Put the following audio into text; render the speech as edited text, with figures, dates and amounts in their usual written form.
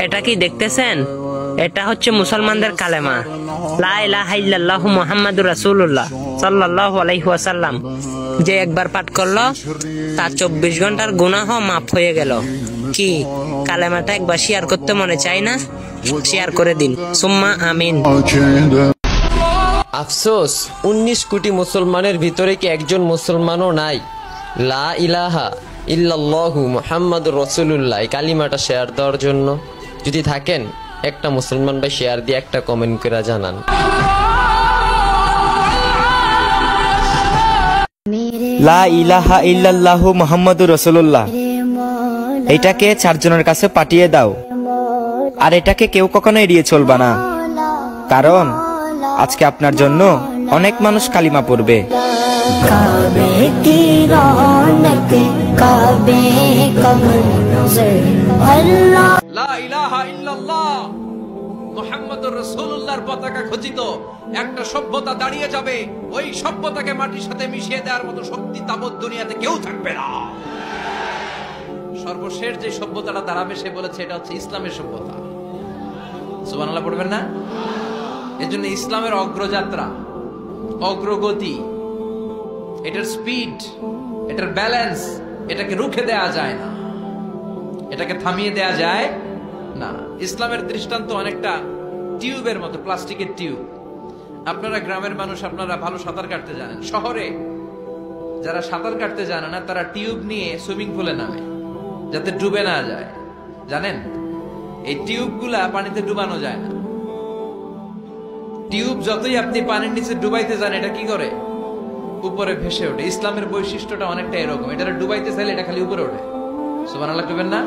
এটা কি দেখতেছেন? এটা হচ্ছে মুসলমানদের কালেমা, লা ইলাহা ইল্লাল্লাহু মুহাম্মাদুর রাসূলুল্লাহ সাল্লাল্লাহু আলাইহি ওয়াসাল্লাম। যে একবার পাঠ করলো তার 24 ঘন্টার গুনাহ মাফ হয়ে গেল। কি কালেমাটা একবার শেয়ার করতে মনে চায় না? শেয়ার করে দিন, সুম্মা আমিন। আফসোস 19 কোটি মুসলমানের ভিতরে কি একজন মুসলমানও নাই লা ইলাহা ইল্লাল্লাহু মুহাম্মাদুর রাসূলুল্লাহ এই কালিমাটা শেয়ার দেওয়ার জন্য? যদি থাকেন একটা মুসলমান ভাই শেয়ার দিয়ে একটা কমেন্ট করে জানান। লা ইলাহা ইল্লাল্লাহু মুহাম্মাদুর রাসূলুল্লাহ এটাকে 4 জনের কাছে পাঠিয়ে দাও। আর এটাকে কেউ কখনো এড়িয়ে চলবা না, কারণ আজকে আপনার জন্য অনেক মানুষ কালিমা পড়বে। লা ইলাহা ইল্লাল্লাহ মুহাম্মাদুর রাসূলুল্লাহর পতাকা খচিত একটা সভ্যতা দাঁড়িয়ে যাবে, ওই সভ্যতাকে মাটির সাথে মিশিয়ে দেওয়ার মতো শক্তি তাবৎ দুনিয়াতে কেউ থাকবে না। সর্বশেষ যে সভ্যতাটা দাঁড়াবে সে বলেছে এটা হচ্ছে ইসলামের সভ্যতা। সুবহানাল্লাহ পড়বেন না? এজন্য ইসলামের অগ্রযাত্রা, অগ্রগতি, এটার স্পিড, এটার ব্যালেন্স, এটাকে রুখে দেয়া যায় না, এটাকে থামিয়ে দেয়া যায় না। ইসলামের দৃষ্টান্ত অনেকটা টিউবের মতো, প্লাস্টিকের টিউব। আপনারা গ্রামের মানুষ, আপনারা ভালো সাঁতার কাটতে জানেন। শহরে যারা সাঁতার কাটতে জানে না তারা টিউব নিয়ে সুইমিং পুলে নামে যাতে ডুবে না যায়। জানেন এই টিউবগুলা পানিতে ডুবানো যায় না। টিউব যতই আপনি পানির নিচে ডুবাইতে যান এটা কি করে? উপরে ভেসে ওঠে। ইসলামের বৈশিষ্ট্যটা অনেকটা এরকম, এটা ডুবাইতে চাইলে এটা খালি উপরে ওঠে। সুবহানাল্লাহ কইবেন না?